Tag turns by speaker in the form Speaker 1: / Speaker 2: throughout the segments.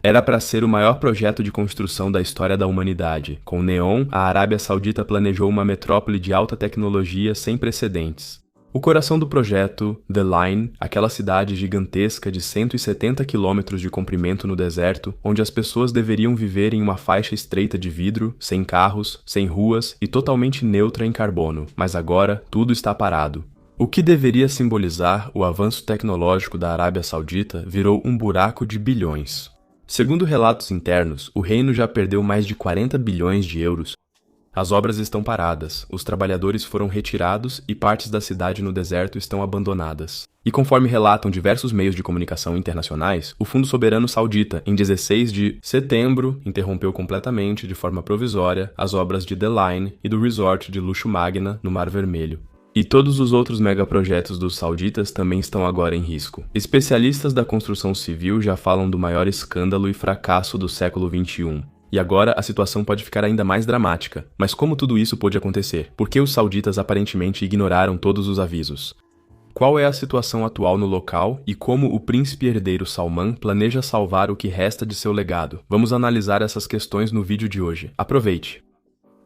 Speaker 1: Era para ser o maior projeto de construção da história da humanidade. Com Neom, a Arábia Saudita planejou uma metrópole de alta tecnologia sem precedentes. O coração do projeto, The Line, aquela cidade gigantesca de 170 quilômetros de comprimento no deserto, onde as pessoas deveriam viver em uma faixa estreita de vidro, sem carros, sem ruas e totalmente neutra em carbono. Mas agora, tudo está parado. O que deveria simbolizar o avanço tecnológico da Arábia Saudita virou um buraco de bilhões. Segundo relatos internos, o reino já perdeu mais de 40 bilhões de euros. As obras estão paradas, os trabalhadores foram retirados e partes da cidade no deserto estão abandonadas. E conforme relatam diversos meios de comunicação internacionais, o Fundo Soberano Saudita, em 16 de setembro, interrompeu completamente, de forma provisória, as obras de The Line e do resort de luxo Magna, no Mar Vermelho. E todos os outros megaprojetos dos sauditas também estão agora em risco. Especialistas da construção civil já falam do maior escândalo e fracasso do século XXI. E agora a situação pode ficar ainda mais dramática. Mas como tudo isso pôde acontecer? Por que os sauditas aparentemente ignoraram todos os avisos? Qual é a situação atual no local e como o príncipe herdeiro Salman planeja salvar o que resta de seu legado? Vamos analisar essas questões no vídeo de hoje. Aproveite!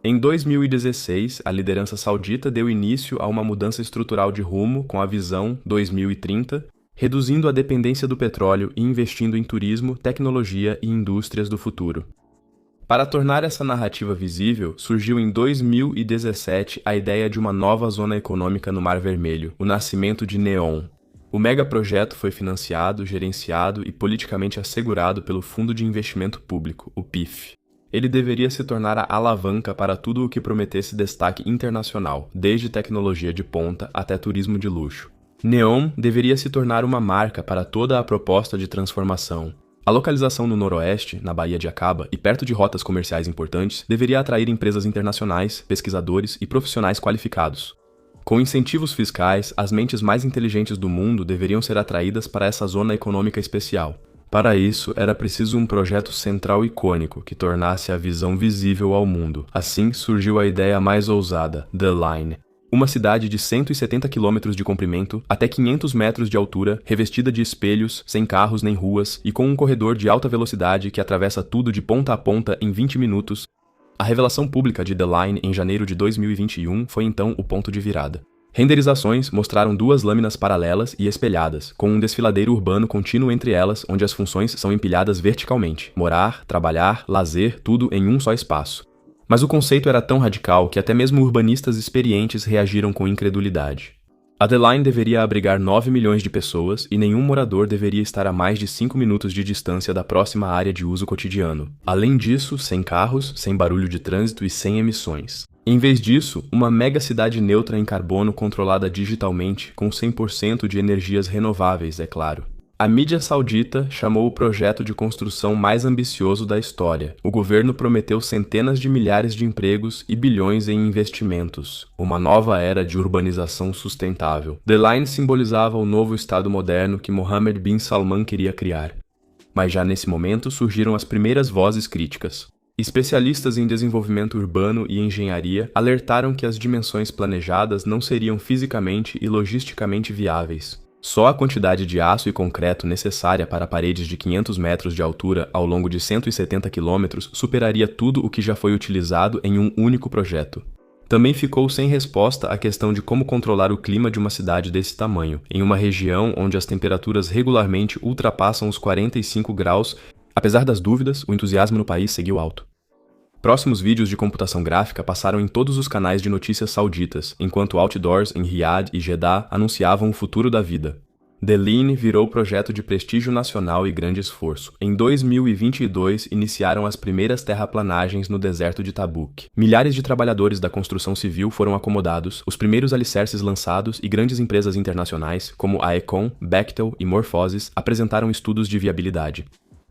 Speaker 1: Em 2016, a liderança saudita deu início a uma mudança estrutural de rumo com a visão 2030, reduzindo a dependência do petróleo e investindo em turismo, tecnologia e indústrias do futuro. Para tornar essa narrativa visível, surgiu em 2017 a ideia de uma nova zona econômica no Mar Vermelho, o nascimento de Neom. O megaprojeto foi financiado, gerenciado e politicamente assegurado pelo Fundo de Investimento Público, o PIF. Ele deveria se tornar a alavanca para tudo o que prometesse destaque internacional, desde tecnologia de ponta até turismo de luxo. Neom deveria se tornar uma marca para toda a proposta de transformação. A localização no noroeste, na Baía de Aqaba e perto de rotas comerciais importantes, deveria atrair empresas internacionais, pesquisadores e profissionais qualificados. Com incentivos fiscais, as mentes mais inteligentes do mundo deveriam ser atraídas para essa zona econômica especial. Para isso, era preciso um projeto central icônico que tornasse a visão visível ao mundo. Assim surgiu a ideia mais ousada, The Line. Uma cidade de 170 quilômetros de comprimento, até 500 metros de altura, revestida de espelhos, sem carros nem ruas, e com um corredor de alta velocidade que atravessa tudo de ponta a ponta em 20 minutos. A revelação pública de The Line em janeiro de 2021 foi então o ponto de virada. Renderizações mostraram duas lâminas paralelas e espelhadas, com um desfiladeiro urbano contínuo entre elas, onde as funções são empilhadas verticalmente. Morar, trabalhar, lazer, tudo em um só espaço. Mas o conceito era tão radical que até mesmo urbanistas experientes reagiram com incredulidade. A The Line deveria abrigar 9 milhões de pessoas e nenhum morador deveria estar a mais de 5 minutos de distância da próxima área de uso cotidiano. Além disso, sem carros, sem barulho de trânsito e sem emissões. Em vez disso, uma mega cidade neutra em carbono controlada digitalmente, com 100% de energias renováveis, é claro. A mídia saudita chamou o projeto de construção mais ambicioso da história. O governo prometeu centenas de milhares de empregos e bilhões em investimentos. Uma nova era de urbanização sustentável. The Line simbolizava o novo Estado moderno que Mohammed bin Salman queria criar. Mas já nesse momento surgiram as primeiras vozes críticas. Especialistas em desenvolvimento urbano e engenharia alertaram que as dimensões planejadas não seriam fisicamente e logisticamente viáveis. Só a quantidade de aço e concreto necessária para paredes de 500 metros de altura ao longo de 170 quilômetros superaria tudo o que já foi utilizado em um único projeto. Também ficou sem resposta a questão de como controlar o clima de uma cidade desse tamanho, em uma região onde as temperaturas regularmente ultrapassam os 45 graus. Apesar das dúvidas, o entusiasmo no país seguiu alto. Próximos vídeos de computação gráfica passaram em todos os canais de notícias sauditas, enquanto outdoors em Riad e Jeddah anunciavam o futuro da vida. The Line virou projeto de prestígio nacional e grande esforço. Em 2022, iniciaram as primeiras terraplanagens no deserto de Tabuk. Milhares de trabalhadores da construção civil foram acomodados, os primeiros alicerces lançados e grandes empresas internacionais, como a Econ, Bechtel e Morphosis, apresentaram estudos de viabilidade.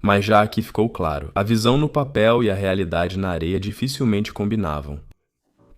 Speaker 1: Mas já aqui ficou claro, a visão no papel e a realidade na areia dificilmente combinavam.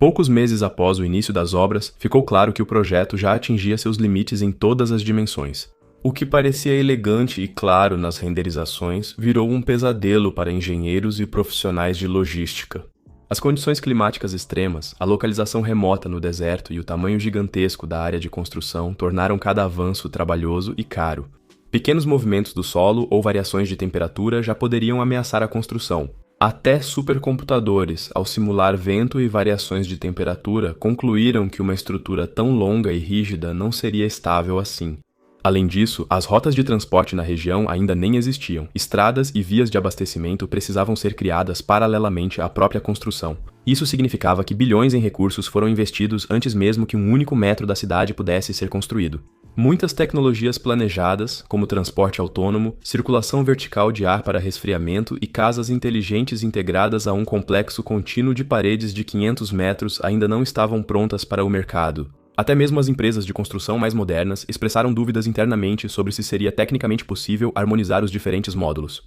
Speaker 1: Poucos meses após o início das obras, ficou claro que o projeto já atingia seus limites em todas as dimensões. O que parecia elegante e claro nas renderizações virou um pesadelo para engenheiros e profissionais de logística. As condições climáticas extremas, a localização remota no deserto e o tamanho gigantesco da área de construção tornaram cada avanço trabalhoso e caro. Pequenos movimentos do solo ou variações de temperatura já poderiam ameaçar a construção. Até supercomputadores, ao simular vento e variações de temperatura, concluíram que uma estrutura tão longa e rígida não seria estável assim. Além disso, as rotas de transporte na região ainda nem existiam. Estradas e vias de abastecimento precisavam ser criadas paralelamente à própria construção. Isso significava que bilhões em recursos foram investidos antes mesmo que um único metro da cidade pudesse ser construído. Muitas tecnologias planejadas, como transporte autônomo, circulação vertical de ar para resfriamento e casas inteligentes integradas a um complexo contínuo de paredes de 500 metros ainda não estavam prontas para o mercado. Até mesmo as empresas de construção mais modernas expressaram dúvidas internamente sobre se seria tecnicamente possível harmonizar os diferentes módulos.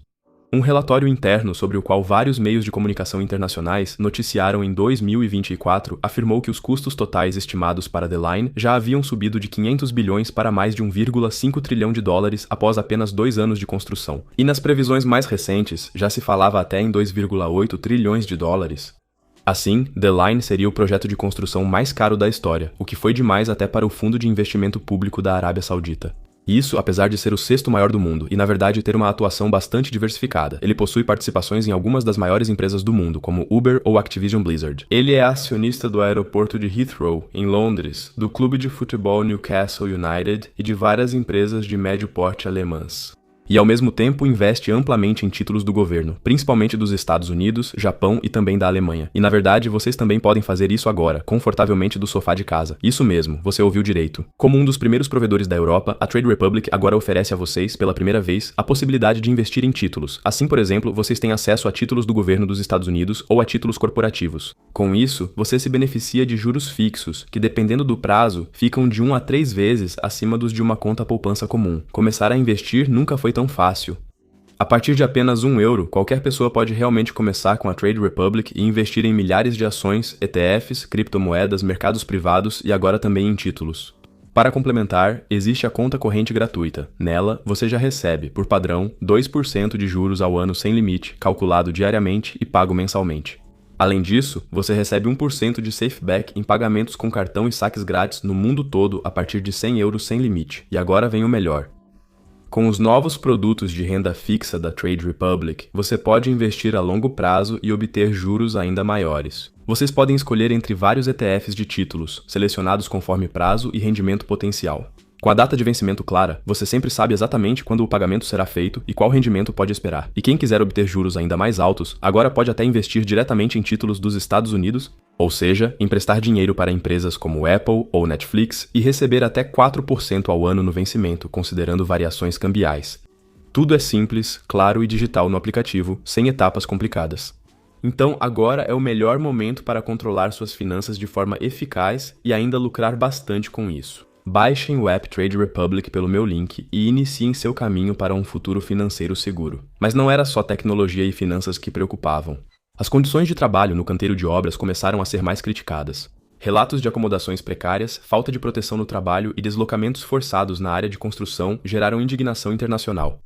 Speaker 1: Um relatório interno sobre o qual vários meios de comunicação internacionais noticiaram em 2024 afirmou que os custos totais estimados para The Line já haviam subido de 500 bilhões para mais de 1,5 trilhão de dólares após apenas 2 anos de construção. E nas previsões mais recentes, já se falava até em 2,8 trilhões de dólares. Assim, The Line seria o projeto de construção mais caro da história, o que foi demais até para o Fundo de Investimento Público da Arábia Saudita. Isso apesar de ser o 6º maior do mundo e, na verdade, ter uma atuação bastante diversificada. Ele possui participações em algumas das maiores empresas do mundo, como Uber ou Activision Blizzard. Ele é acionista do aeroporto de Heathrow, em Londres, do clube de futebol Newcastle United e de várias empresas de médio porte alemãs. E ao mesmo tempo investe amplamente em títulos do governo, principalmente dos Estados Unidos, Japão e também da Alemanha. E na verdade, vocês também podem fazer isso agora, confortavelmente do sofá de casa. Isso mesmo, você ouviu direito. Como um dos primeiros provedores da Europa, a Trade Republic agora oferece a vocês, pela primeira vez, a possibilidade de investir em títulos. Assim, por exemplo, vocês têm acesso a títulos do governo dos Estados Unidos ou a títulos corporativos. Com isso, você se beneficia de juros fixos, que dependendo do prazo, ficam de 1 a 3 vezes acima dos de uma conta poupança comum. Começar a investir nunca foi tão fácil. A partir de apenas €1, qualquer pessoa pode realmente começar com a Trade Republic e investir em milhares de ações, ETFs, criptomoedas, mercados privados e agora também em títulos. Para complementar, existe a conta corrente gratuita. Nela, você já recebe, por padrão, 2% de juros ao ano sem limite, calculado diariamente e pago mensalmente. Além disso, você recebe 1% de SafeBack em pagamentos com cartão e saques grátis no mundo todo a partir de €100 sem limite. E agora vem o melhor. Com os novos produtos de renda fixa da Trade Republic, você pode investir a longo prazo e obter juros ainda maiores. Vocês podem escolher entre vários ETFs de títulos, selecionados conforme prazo e rendimento potencial. Com a data de vencimento clara, você sempre sabe exatamente quando o pagamento será feito e qual rendimento pode esperar. E quem quiser obter juros ainda mais altos, agora pode até investir diretamente em títulos dos Estados Unidos, ou seja, emprestar dinheiro para empresas como Apple ou Netflix e receber até 4% ao ano no vencimento, considerando variações cambiais. Tudo é simples, claro e digital no aplicativo, sem etapas complicadas. Então, agora é o melhor momento para controlar suas finanças de forma eficaz e ainda lucrar bastante com isso. Baixem o app Trade Republic pelo meu link e iniciem seu caminho para um futuro financeiro seguro. Mas não era só tecnologia e finanças que preocupavam. As condições de trabalho no canteiro de obras começaram a ser mais criticadas. Relatos de acomodações precárias, falta de proteção no trabalho e deslocamentos forçados na área de construção geraram indignação internacional.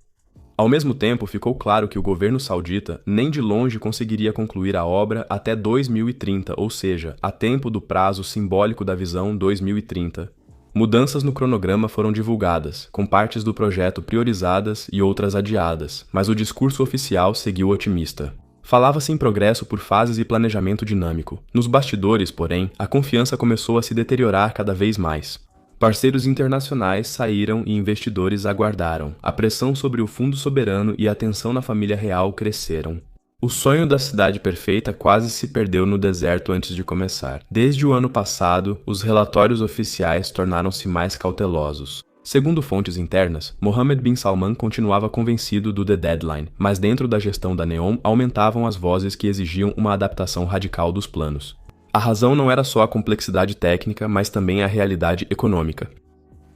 Speaker 1: Ao mesmo tempo, ficou claro que o governo saudita nem de longe conseguiria concluir a obra até 2030, ou seja, a tempo do prazo simbólico da visão 2030. Mudanças no cronograma foram divulgadas, com partes do projeto priorizadas e outras adiadas, mas o discurso oficial seguiu otimista. Falava-se em progresso por fases e planejamento dinâmico. Nos bastidores, porém, a confiança começou a se deteriorar cada vez mais. Parceiros internacionais saíram e investidores aguardaram. A pressão sobre o fundo soberano e a tensão na família real cresceram. O sonho da cidade perfeita quase se perdeu no deserto antes de começar. Desde o ano passado, os relatórios oficiais tornaram-se mais cautelosos. Segundo fontes internas, Mohammed bin Salman continuava convencido do The Deadline, mas dentro da gestão da NEOM aumentavam as vozes que exigiam uma adaptação radical dos planos. A razão não era só a complexidade técnica, mas também a realidade econômica.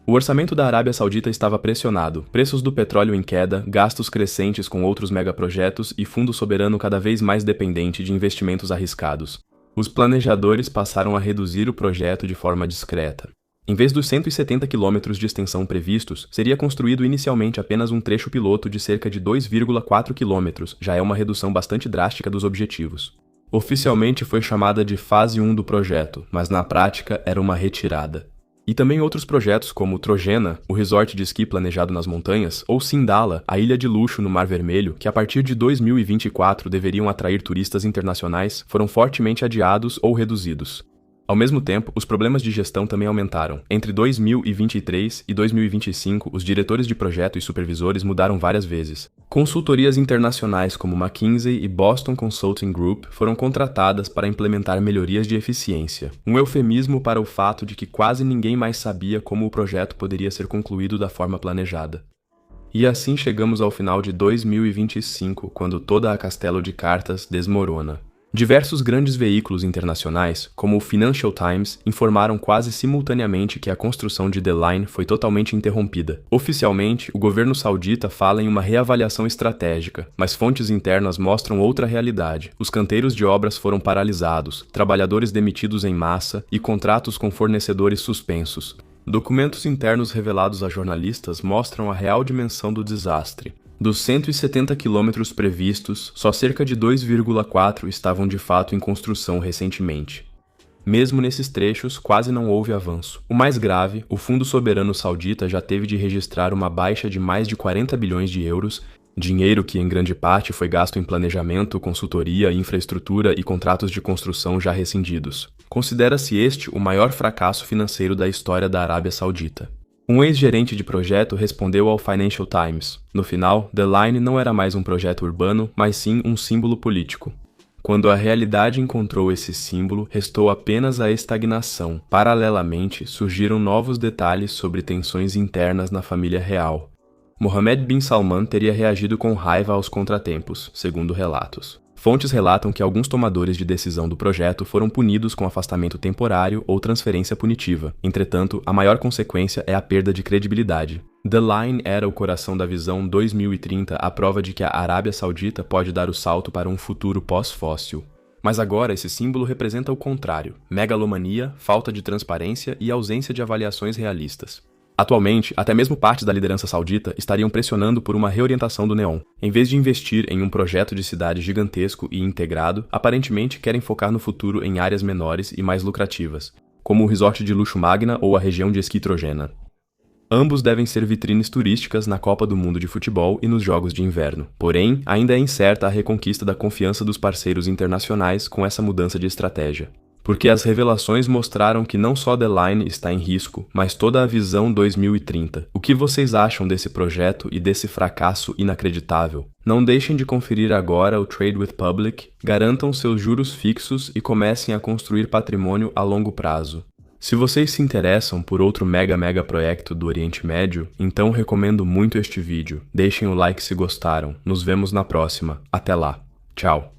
Speaker 1: O orçamento da Arábia Saudita estava pressionado, preços do petróleo em queda, gastos crescentes com outros megaprojetos e fundo soberano cada vez mais dependente de investimentos arriscados. Os planejadores passaram a reduzir o projeto de forma discreta. Em vez dos 170 quilômetros de extensão previstos, seria construído inicialmente apenas um trecho piloto de cerca de 2,4 quilômetros, já é uma redução bastante drástica dos objetivos. Oficialmente foi chamada de fase 1 do projeto, mas na prática era uma retirada. E também outros projetos como Trojena, o resort de esqui planejado nas montanhas, ou Sindala, a ilha de luxo no Mar Vermelho, que a partir de 2024 deveriam atrair turistas internacionais, foram fortemente adiados ou reduzidos. Ao mesmo tempo, os problemas de gestão também aumentaram. Entre 2023 e 2025, os diretores de projeto e supervisores mudaram várias vezes. Consultorias internacionais como McKinsey e Boston Consulting Group foram contratadas para implementar melhorias de eficiência. Um eufemismo para o fato de que quase ninguém mais sabia como o projeto poderia ser concluído da forma planejada. E assim chegamos ao final de 2025, quando toda a Castelo de Cartas desmorona. Diversos grandes veículos internacionais, como o Financial Times, informaram quase simultaneamente que a construção de The Line foi totalmente interrompida. Oficialmente, o governo saudita fala em uma reavaliação estratégica, mas fontes internas mostram outra realidade. Os canteiros de obras foram paralisados, trabalhadores demitidos em massa e contratos com fornecedores suspensos. Documentos internos revelados a jornalistas mostram a real dimensão do desastre. Dos 170 quilômetros previstos, só cerca de 2,4 estavam de fato em construção recentemente. Mesmo nesses trechos, quase não houve avanço. O mais grave, o Fundo Soberano Saudita já teve de registrar uma baixa de mais de 40 bilhões de euros, dinheiro que em grande parte foi gasto em planejamento, consultoria, infraestrutura e contratos de construção já rescindidos. Considera-se este o maior fracasso financeiro da história da Arábia Saudita. Um ex-gerente de projeto respondeu ao Financial Times. No final, The Line não era mais um projeto urbano, mas sim um símbolo político. Quando a realidade encontrou esse símbolo, restou apenas a estagnação. Paralelamente, surgiram novos detalhes sobre tensões internas na família real. Mohammed bin Salman teria reagido com raiva aos contratempos, segundo relatos. Fontes relatam que alguns tomadores de decisão do projeto foram punidos com afastamento temporário ou transferência punitiva. Entretanto, a maior consequência é a perda de credibilidade. The Line era o coração da visão 2030, a prova de que a Arábia Saudita pode dar o salto para um futuro pós-fóssil. Mas agora esse símbolo representa o contrário: megalomania, falta de transparência e ausência de avaliações realistas. Atualmente, até mesmo partes da liderança saudita estariam pressionando por uma reorientação do NEOM. Em vez de investir em um projeto de cidade gigantesco e integrado, aparentemente querem focar no futuro em áreas menores e mais lucrativas, como o resort de luxo Magna ou a região de esqui Trojena. Ambos devem ser vitrines turísticas na Copa do Mundo de Futebol e nos Jogos de Inverno. Porém, ainda é incerta a reconquista da confiança dos parceiros internacionais com essa mudança de estratégia. Porque as revelações mostraram que não só The Line está em risco, mas toda a visão 2030. O que vocês acham desse projeto e desse fracasso inacreditável? Não deixem de conferir agora o Trade with Public, garantam seus juros fixos e comecem a construir patrimônio a longo prazo. Se vocês se interessam por outro mega projeto do Oriente Médio, então recomendo muito este vídeo. Deixem o like se gostaram. Nos vemos na próxima. Até lá. Tchau.